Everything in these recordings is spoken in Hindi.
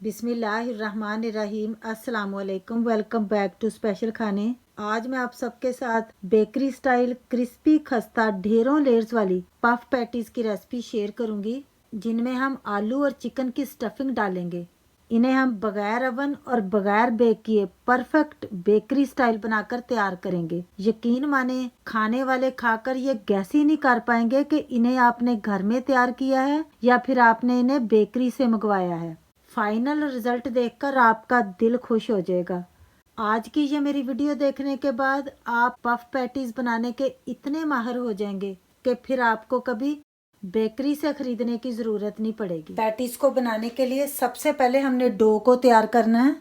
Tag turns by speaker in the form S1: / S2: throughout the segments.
S1: बिस्मिल्लाहिर्रहमानिर्रहीम। अस्सलाम वालेकुम। वेलकम बैक टू स्पेशल खाने। आज मैं आप सबके साथ बेकरी स्टाइल क्रिस्पी खस्ता ढेरों लेयर्स वाली पफ पैटीज की रेसिपी शेयर करूंगी, जिनमें हम आलू और चिकन की स्टफिंग डालेंगे। इन्हें हम बगैर ओवन और बगैर बेक किए परफेक्ट बेकरी स्टाइल बनाकर तैयार करेंगे। यकीन माने, खाने वाले खाकर ये गैस ही नहीं कर पाएंगे कि इन्हें आपने घर में तैयार किया है या फिर आपने इन्हें बेकरी से मंगवाया है। फाइनल रिजल्ट देखकर आपका दिल खुश हो जाएगा। आज की ये मेरी वीडियो देखने के बाद आप पफ पैटीज बनाने के इतने माहिर हो जाएंगे कि फिर आपको कभी बेकरी से खरीदने की ज़रूरत नहीं पड़ेगी। पैटीज को बनाने के लिए सबसे पहले हमने डो को तैयार करना है,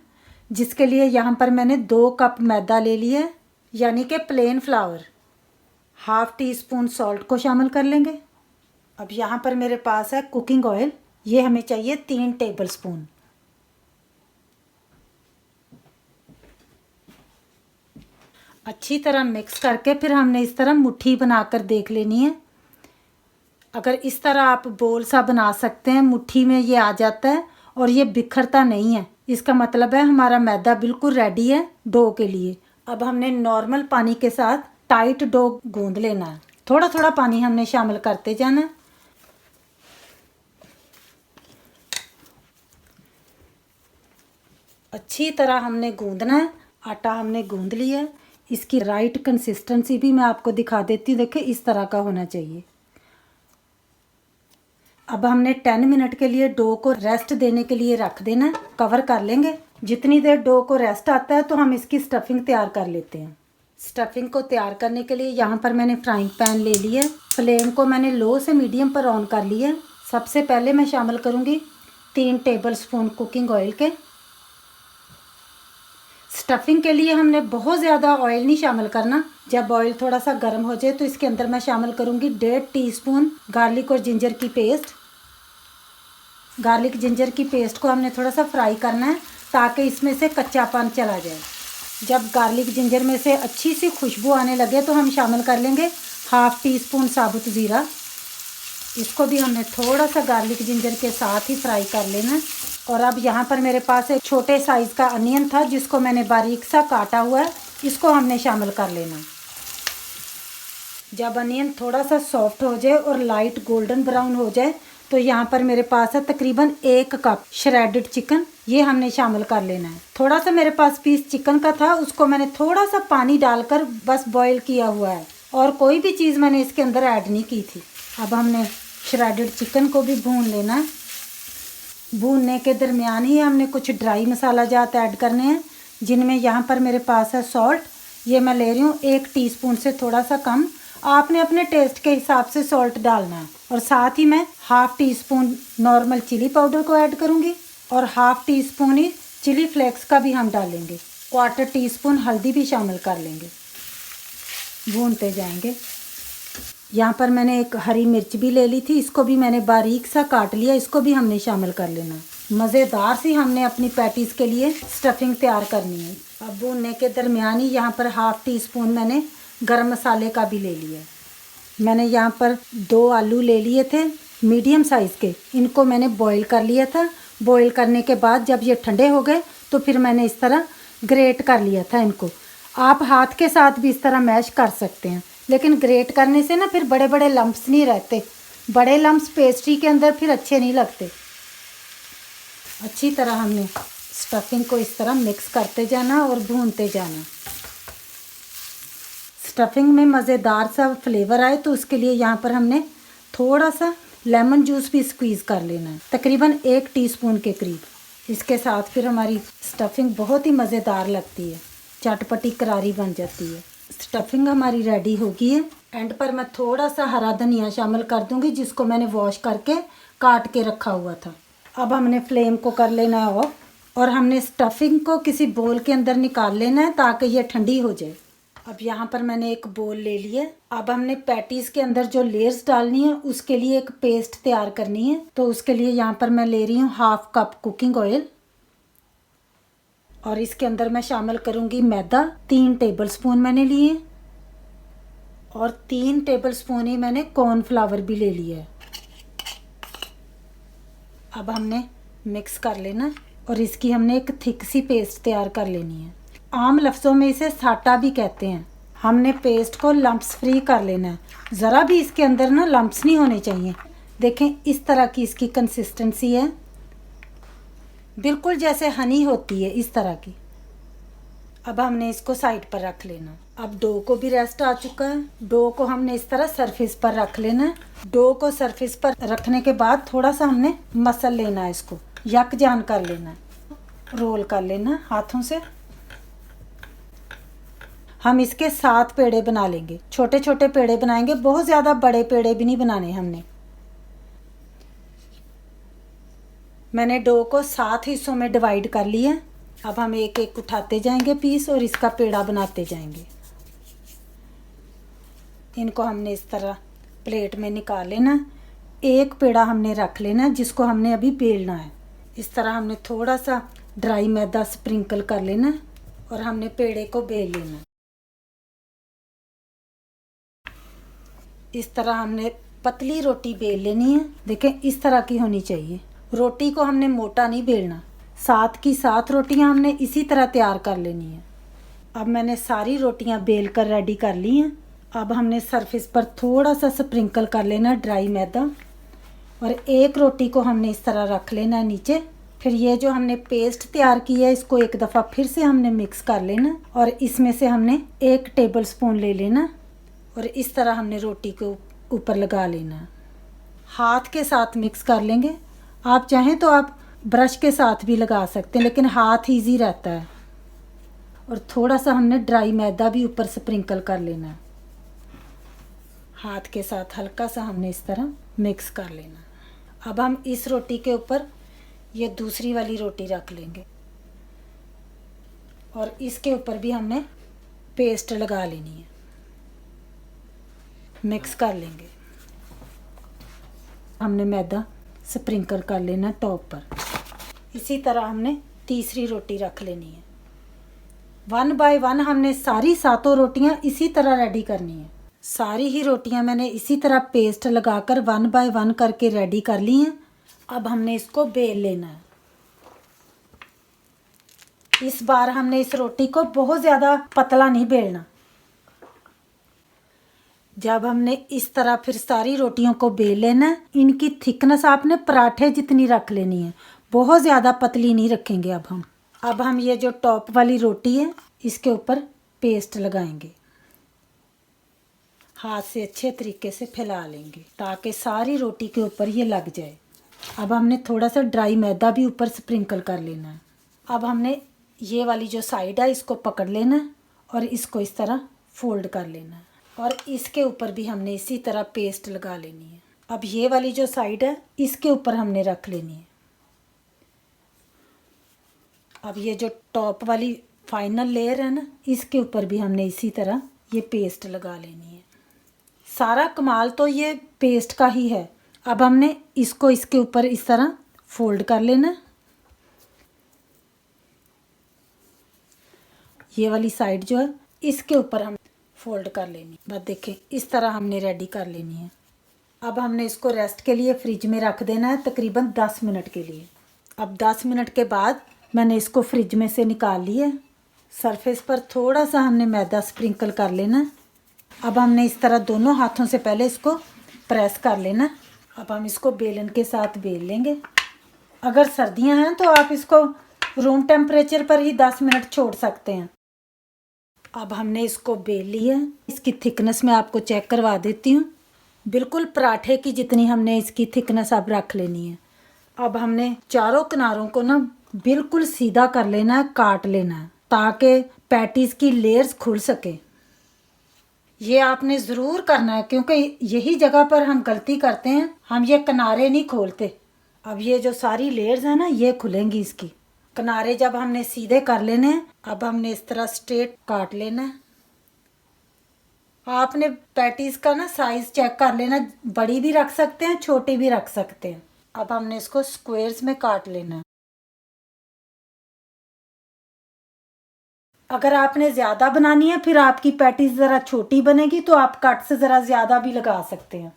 S1: जिसके लिए यहाँ पर मैंने 2 कप मैदा ले लिया है, यानी कि plane flower. Half tea spoon salt को शामिल कर लेंगे। अब यहाँ पर मेरे पास है कुकिंग ऑयल, ये हमें चाहिए 3 टेबल स्पून। अच्छी तरह मिक्स करके फिर हमने इस तरह मुट्ठी बनाकर देख लेनी है। अगर इस तरह आप बोल सा बना सकते हैं, मुट्ठी में ये आ जाता है और ये बिखरता नहीं है, इसका मतलब है हमारा मैदा बिल्कुल रेडी है डो के लिए। अब हमने नॉर्मल पानी के साथ टाइट डो गूंद लेना है। थोड़ा थोड़ा पानी हमने शामिल करते जाना है। अच्छी तरह हमने गूंदना है। आटा हमने गूंद लिया है। इसकी राइट कंसिस्टेंसी भी मैं आपको दिखा देती हूँ। देखिए, इस तरह का होना चाहिए। अब हमने 10 मिनट के लिए डो को रेस्ट देने के लिए रख देना है। कवर कर लेंगे। जितनी देर डो को रेस्ट आता है तो हम इसकी स्टफिंग तैयार कर लेते हैं। स्टफिंग को तैयार करने के लिए यहाँ पर मैंने फ्राइंग पैन ले लिया है। फ्लेम को मैंने लो से मीडियम पर ऑन कर लिया है। सबसे पहले मैं शामिल करूँगी 3 टेबल स्पून कुकिंग ऑयल के। स्टफिंग के लिए हमने बहुत ज़्यादा ऑयल नहीं शामिल करना। जब ऑयल थोड़ा सा गर्म हो जाए तो इसके अंदर मैं शामिल करूँगी 1.5 टीस्पून गार्लिक और जिंजर की पेस्ट। गार्लिक जिंजर की पेस्ट को हमने थोड़ा सा फ्राई करना है ताकि इसमें से कच्चापन चला जाए। जब गार्लिक जिंजर में से अच्छी सी खुशबू आने लगे तो हम शामिल कर लेंगे हाफ टी स्पून साबुत ज़ीरा। इसको भी हमने थोड़ा सा गार्लिक जिंजर के साथ ही फ्राई कर लेना है। और अब यहाँ पर मेरे पास एक छोटे साइज़ का अनियन था, जिसको मैंने बारीक सा काटा हुआ है। इसको हमने शामिल कर लेना। जब अनियन थोड़ा सा सॉफ्ट हो जाए और लाइट गोल्डन ब्राउन हो जाए तो यहाँ पर मेरे पास है तकरीबन 1 कप श्रेडेड चिकन। ये हमने शामिल कर लेना है। थोड़ा सा मेरे पास पीस चिकन का था, उसको मैंने थोड़ा सा पानी डालकर बस बॉईल किया हुआ है और कोई भी चीज़ मैंने इसके अंदर ऐड नहीं की थी। अब हमने श्रेडेड चिकन को भी भून लेना है। भूनने के दरमियान ही हमने कुछ ड्राई मसाला जात ऐड करने हैं, जिनमें यहाँ पर मेरे पास है सॉल्ट। ये मैं ले रही हूँ 1 टीस्पून से थोड़ा सा कम। आपने अपने टेस्ट के हिसाब से सॉल्ट डालना है। और साथ ही मैं half teaspoon normal chilli powder को ऐड करूँगी और हाफ टी स्पून ही चिली फ्लेक्स का भी हम डालेंगे। 1/4 टीस्पून हल्दी भी शामिल कर लेंगे। भूनते जाएंगे। यहाँ पर मैंने एक हरी मिर्च भी ले ली थी, इसको भी मैंने बारीक सा काट लिया। इसको भी हमने शामिल कर लेना। मज़ेदार सी हमने अपनी पैटीज़ के लिए स्टफिंग तैयार करनी है। अब भूनने के दरमियान ही यहाँ पर हाफ टी स्पून मैंने गरम मसाले का भी ले लिया। मैंने यहाँ पर 2 आलू ले लिए थे मीडियम साइज़ के। इनको मैंने बॉईल कर लिया था। बॉईल करने के बाद जब ये ठंडे हो गए तो फिर मैंने इस तरह ग्रेट कर लिया था इनको। आप हाथ के साथ भी इस तरह मैश कर सकते हैं, लेकिन ग्रेट करने से ना फिर बड़े बड़े लम्प्स नहीं रहते। बड़े लम्प्स पेस्ट्री के अंदर फिर अच्छे नहीं लगते। अच्छी तरह हमने स्टफिंग को इस तरह मिक्स करते जाना और भूनते जाना। स्टफिंग में मज़ेदार सा फ्लेवर आए तो उसके लिए यहाँ पर हमने थोड़ा सा लेमन जूस भी स्क्वीज़ कर लेना है, तकरीबन 1 टीस्पून के करीब। इसके साथ फिर हमारी स्टफिंग बहुत ही मज़ेदार लगती है, चटपटी करारी बन जाती है। स्टफिंग हमारी रेडी हो गई है। एंड पर मैं थोड़ा सा हरा धनिया शामिल कर दूंगी, जिसको मैंने वॉश करके काट के रखा हुआ था। अब हमने फ्लेम को कर लेना है ऑफ और हमने स्टफिंग को किसी बोल के अंदर निकाल लेना है ताकि ये ठंडी हो जाए। अब यहाँ पर मैंने एक बोल ले लिया। अब हमने पैटीज़ के अंदर जो लेयर्स डालनी है उसके लिए एक पेस्ट तैयार करनी है। तो उसके लिए यहाँ पर मैं ले रही हूँ हाफ कप कुकिंग ऑयल और इसके अंदर मैं शामिल करूँगी मैदा। 3 टेबल स्पून मैंने लिए और 3 टेबल स्पून ही मैंने कॉर्नफ्लावर भी ले लिया है। अब हमने मिक्स कर लेना और इसकी हमने एक थिक सी पेस्ट तैयार कर लेनी है। आम लफ्ज़ों में इसे साटा भी कहते हैं। हमने पेस्ट को लम्प्स फ्री कर लेना है, ज़रा भी इसके अंदर ना लम्प्स नहीं होने चाहिए। देखें इस तरह की इसकी कंसिस्टेंसी है, बिल्कुल जैसे हनी होती है इस तरह की। अब हमने इसको साइड पर रख लेना। अब डो को भी रेस्ट आ चुका है। डो को हमने इस तरह सरफेस पर रख लेना है। डो को सरफेस पर रखने के बाद थोड़ा सा हमने मसल लेना है, इसको यकजान कर लेना है, रोल कर लेना हाथों से। हम इसके 7 पेड़े बना लेंगे, छोटे छोटे पेड़े बनाएंगे, बहुत ज़्यादा बड़े पेड़े भी नहीं बनाने हमने। मैंने डो को 7 हिस्सों में डिवाइड कर लिया। अब हम एक एक उठाते जाएंगे पीस और इसका पेड़ा बनाते जाएंगे। इनको हमने इस तरह प्लेट में निकाल लेना। एक पेड़ा हमने रख लेना जिसको हमने अभी बेलना है। इस तरह हमने थोड़ा सा ड्राई मैदा स्प्रिंकल कर लेना और हमने पेड़े को बेल लेना। इस तरह हमने पतली रोटी बेल लेनी है। देखें इस तरह की होनी चाहिए। रोटी को हमने मोटा नहीं बेलना। 7 की 7 रोटियां हमने इसी तरह तैयार कर लेनी है। अब मैंने सारी रोटियां बेल कर रेडी कर ली हैं। अब हमने सरफेस पर थोड़ा सा स्प्रिंकल कर लेना ड्राई मैदा और एक रोटी को हमने इस तरह रख लेना है नीचे। फिर ये जो हमने पेस्ट तैयार की है इसको एक दफ़ा फिर से हमने मिक्स कर लेना और इसमें से हमने 1 टेबल स्पून ले लेना और इस तरह हमने रोटी को ऊपर लगा लेना। हाथ के साथ मिक्स कर लेंगे। आप चाहें तो आप ब्रश के साथ भी लगा सकते हैं, लेकिन हाथ ईजी रहता है। और थोड़ा सा हमने ड्राई मैदा भी ऊपर स्प्रिंकल कर लेना है। हाथ के साथ हल्का सा हमने इस तरह मिक्स कर लेना। अब हम इस रोटी के ऊपर ये दूसरी वाली रोटी रख लेंगे और इसके ऊपर भी हमने पेस्ट लगा लेनी है। मिक्स कर लेंगे। हमने मैदा स्प्रिंकल कर लेना टॉप पर। इसी तरह हमने तीसरी रोटी रख लेनी है। 1 बाय 1 हमने सारी 7 रोटियां इसी तरह रेडी करनी है। सारी ही रोटियां मैंने इसी तरह पेस्ट लगाकर 1 बाय 1 करके रेडी कर ली हैं। अब हमने इसको बेल लेना है। इस बार हमने इस रोटी को बहुत ज़्यादा पतला नहीं बेलना। जब हमने इस तरह फिर सारी रोटियों को बेल लेना है, इनकी थिकनेस आपने पराठे जितनी रख लेनी है, बहुत ज़्यादा पतली नहीं रखेंगे। अब हम ये जो टॉप वाली रोटी है इसके ऊपर पेस्ट लगाएंगे। हाथ से अच्छे तरीके से फैला लेंगे ताकि सारी रोटी के ऊपर ये लग जाए। अब हमने थोड़ा सा ड्राई मैदा भी ऊपर स्प्रिंकल कर लेना है। अब हमने ये वाली जो साइड है इसको पकड़ लेना है और इसको इस तरह फोल्ड कर लेना है और इसके ऊपर भी हमने इसी तरह पेस्ट लगा लेनी है। अब ये वाली जो साइड है इसके ऊपर हमने रख लेनी है। अब ये जो टॉप वाली फाइनल लेयर है ना, इसके ऊपर भी हमने इसी तरह ये पेस्ट लगा लेनी है। सारा कमाल तो ये पेस्ट का ही है। अब हमने इसको इसके ऊपर इस तरह फोल्ड कर लेना। ये वाली साइड जो है इसके ऊपर हम फोल्ड कर लेनी। बस देखें इस तरह हमने रेडी कर लेनी है। अब हमने इसको रेस्ट के लिए फ्रिज में रख देना है तकरीबन 10 मिनट के लिए। अब 10 मिनट के बाद मैंने इसको फ्रिज में से निकाल लिया। सरफेस पर थोड़ा सा हमने मैदा स्प्रिंकल कर लेना। अब हमने इस तरह दोनों हाथों से पहले इसको प्रेस कर लेना। अब हम इसको बेलन के साथ बेल लेंगे। अगर सर्दियां हैं तो आप इसको रूम टेम्परेचर पर ही 10 मिनट छोड़ सकते हैं। अब हमने इसको बेल लिया। इसकी थिकनेस मैं आपको चेक करवा देती हूँ। बिल्कुल पराठे की जितनी हमने इसकी थिकनेस अब रख लेनी है। अब हमने चारों किनारों को ना बिल्कुल सीधा कर लेना है, काट लेना है ताकि पैटीज की लेयर्स खुल सके। ये आपने ज़रूर करना है क्योंकि यही जगह पर हम गलती करते हैं, हम ये किनारे नहीं खोलते। अब ये जो सारी लेयर्स हैं ना ये खुलेंगी। इसकी किनारे जब हमने सीधे कर लेने हैं, अब हमने इस तरह स्ट्रेट काट लेना है। आपने पैटीज का ना साइज चेक कर लेना, बड़ी भी रख सकते हैं छोटी भी रख सकते हैं। अब हमने इसको स्क्वायर्स में काट लेना है। अगर आपने ज़्यादा बनानी है फिर आपकी पैटीज ज़रा छोटी बनेगी तो आप कट से ज़रा ज़्यादा भी लगा सकते हैं।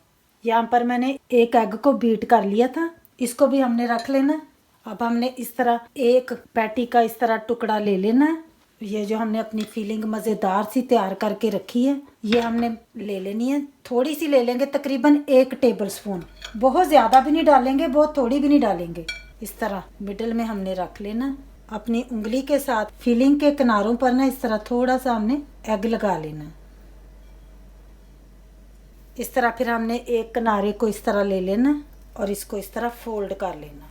S1: यहाँ पर मैंने एक एग को बीट कर लिया था, इसको भी हमने रख लेना। अब हमने इस तरह एक पैटी का इस तरह टुकड़ा ले लेना है। ये जो हमने अपनी फीलिंग मज़ेदार सी तैयार करके रखी है, ये हमने ले लेनी है। थोड़ी सी ले लेंगे, तकरीबन 1 टेबल स्पून। बहुत ज़्यादा भी नहीं डालेंगे, बहुत थोड़ी भी नहीं डालेंगे। इस तरह मिडल में हमने रख लेना। अपनी उंगली के साथ फीलिंग के किनारों पर ना इस तरह थोड़ा सा हमने एग लगा लेना। इस तरह फिर हमने एक किनारे को इस तरह ले लेना और इसको इस तरह फोल्ड कर लेना।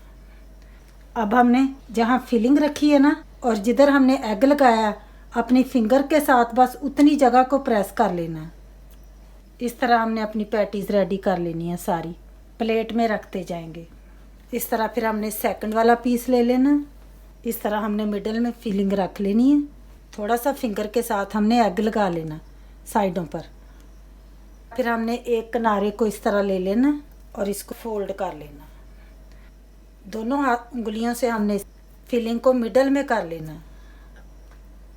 S1: अब हमने जहाँ फिलिंग रखी है ना और जिधर हमने एग लगाया, अपनी फिंगर के साथ बस उतनी जगह को प्रेस कर लेना। इस तरह हमने अपनी पैटीज रेडी कर लेनी है सारी। प्लेट में रखते जाएंगे। इस तरह फिर हमने सेकंड वाला पीस ले लेना। इस तरह हमने मिडल में फिलिंग रख लेनी है। थोड़ा सा फिंगर के साथ हमने एग लगा लेना साइडों पर। फिर हमने एक किनारे को इस तरह ले लेना और इसको फोल्ड कर लेना। दोनों हाथ उंगलियों से हमने फिलिंग को मिडल में कर लेना।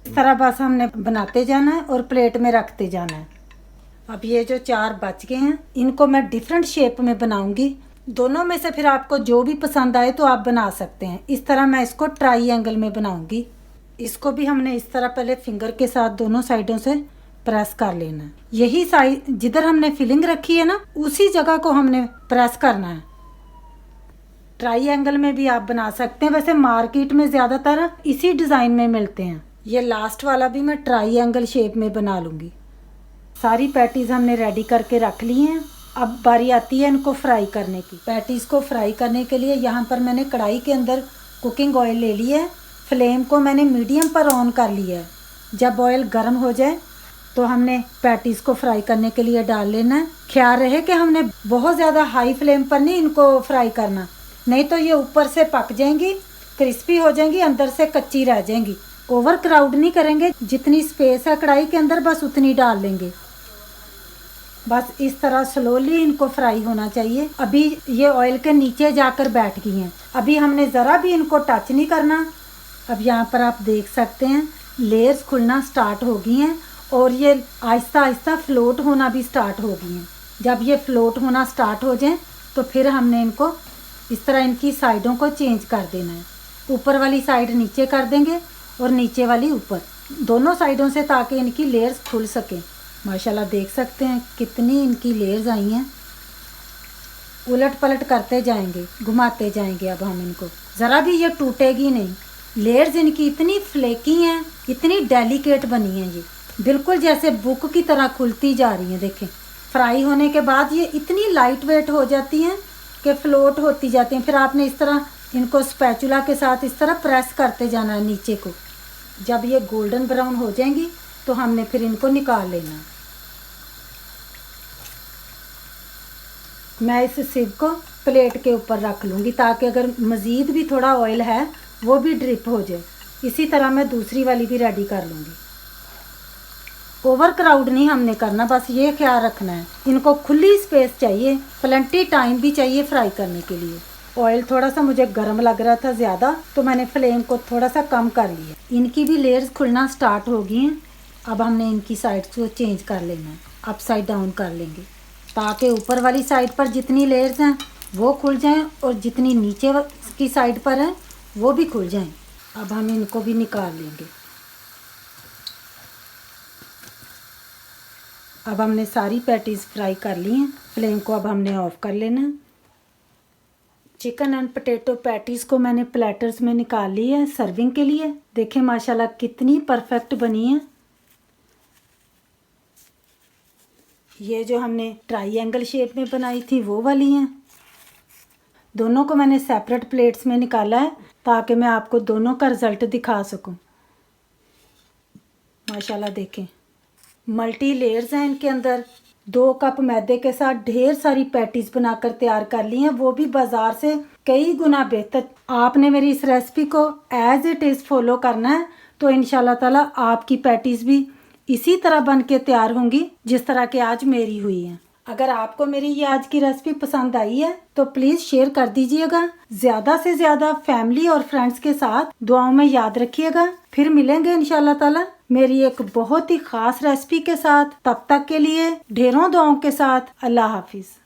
S1: इस तरह बस हमने बनाते जाना है और प्लेट में रखते जाना है। अब ये जो 4 बच गए हैं, इनको मैं डिफरेंट शेप में बनाऊंगी। दोनों में से फिर आपको जो भी पसंद आए तो आप बना सकते हैं। इस तरह मैं इसको ट्रायंगल में बनाऊंगी। इसको भी हमने इस तरह पहले फिंगर के साथ दोनों साइडों से प्रेस कर लेना। यही साइड जिधर हमने फिलिंग रखी है ना, उसी जगह को हमने प्रेस करना है। ट्रायंगल में भी आप बना सकते हैं, वैसे मार्केट में ज़्यादातर इसी डिज़ाइन में मिलते हैं। ये लास्ट वाला भी मैं ट्रायंगल शेप में बना लूँगी। सारी पैटीज़ हमने रेडी करके रख ली हैं। अब बारी आती है इनको फ्राई करने की। पैटीज़ को फ्राई करने के लिए यहाँ पर मैंने कढ़ाई के अंदर कुकिंग ऑयल ले लिया है। फ्लेम को मैंने मीडियम पर ऑन कर लिया है। जब ऑयल गर्म हो जाए तो हमने पैटीज़ को फ्राई करने के लिए डाल लेना है। ख्याल रहे कि हमने बहुत ज़्यादा हाई फ्लेम पर नहीं इनको फ्राई करना, नहीं तो ये ऊपर से पक जाएंगी, क्रिस्पी हो जाएंगी, अंदर से कच्ची रह जाएंगी। ओवर क्राउड नहीं करेंगे, जितनी स्पेस है कढ़ाई के अंदर बस उतनी डाल लेंगे। बस इस तरह स्लोली इनको फ्राई होना चाहिए। अभी ये ऑयल के नीचे जाकर बैठ गई हैं। अभी हमने ज़रा भी इनको टच नहीं करना। अब यहाँ पर आप देख सकते हैं लेयर्स खुलना स्टार्ट हो गई हैं और ये आहिस्ता आहिस्ता फ्लोट होना भी स्टार्ट हो गई हैं। जब ये फ्लोट होना स्टार्ट हो जाए तो फिर हमने इनको इस तरह इनकी साइडों को चेंज कर देना है। ऊपर वाली साइड नीचे कर देंगे और नीचे वाली ऊपर, दोनों साइडों से, ताकि इनकी लेयर्स खुल सकें। माशाल्लाह देख सकते हैं कितनी इनकी लेयर्स आई हैं। उलट पलट करते जाएंगे, घुमाते जाएंगे। अब हम इनको, ज़रा भी ये टूटेगी नहीं। लेयर्स इनकी इतनी फ्लेकी हैं, इतनी डेलिकेट बनी हैं, ये बिल्कुल जैसे बुक की तरह खुलती जा रही हैं। देखें, फ्राई होने के बाद ये इतनी लाइट वेट हो जाती हैं कि फ्लोट होती जाती हैं। फिर आपने इस तरह इनको स्पैचुला के साथ इस तरह प्रेस करते जाना है नीचे को। जब ये गोल्डन ब्राउन हो जाएंगी तो हमने फिर इनको निकाल लेना। मैं इस सिव को प्लेट के ऊपर रख लूँगी ताकि अगर मज़ीद भी थोड़ा ऑयल है वो भी ड्रिप हो जाए। इसी तरह मैं दूसरी वाली भी रेडी कर लूँगी। ओवर क्राउड नहीं हमने करना, बस ये ख्याल रखना है इनको खुली स्पेस चाहिए, प्लेंटी टाइम भी चाहिए फ्राई करने के लिए। ऑयल थोड़ा सा मुझे गर्म लग रहा था ज़्यादा, तो मैंने फ्लेम को थोड़ा सा कम कर लिया। इनकी भी लेयर्स खुलना स्टार्ट हो गई हैं। अब हमने इनकी साइड को चेंज कर लेना है, अपसाइड डाउन कर लेंगे ताकि ऊपर वाली साइड पर जितनी लेयर्स हैं वो खुल जाएं और जितनी नीचे की साइड पर हैं वो भी खुल जाएं। अब हम इनको भी निकाल लेंगे। अब हमने सारी पैटीज़ फ्राई कर ली हैं। फ्लेम को अब हमने ऑफ कर लेना है। चिकन एंड पोटैटो पैटीज़ को मैंने प्लेटर्स में निकाल ली है सर्विंग के लिए। देखें माशाल्लाह कितनी परफेक्ट बनी है। ये जो हमने ट्रायंगल शेप में बनाई थी वो वाली हैं। दोनों को मैंने सेपरेट प्लेट्स में निकाला है ताकि मैं आपको दोनों का रिज़ल्ट दिखा सकूं। माशाल्लाह देखें मल्टी लेयर्स हैं इनके अंदर। 2 कप मैदे के साथ ढेर सारी पैटीज़ बनाकर तैयार कर ली हैं, वो भी बाज़ार से कई गुना बेहतर। आपने मेरी इस रेसिपी को एज़ इट इज़ फॉलो करना है तो इंशाल्लाह ताला आपकी पैटीज़ भी इसी तरह बन के तैयार होंगी जिस तरह के आज मेरी हुई हैं। अगर आपको मेरी ये आज की रेसिपी पसंद आई है तो प्लीज़ शेयर कर दीजिएगा। ज़्यादा से ज़्यादा फैमिली और फ्रेंड्स के साथ दुआओं में याद रखिएगा। फिर मिलेंगे इंशाल्लाह ताला मेरी एक बहुत ही ख़ास रेसिपी के साथ। तब तक के लिए ढेरों दुआओं के साथ अल्लाह हाफिज़।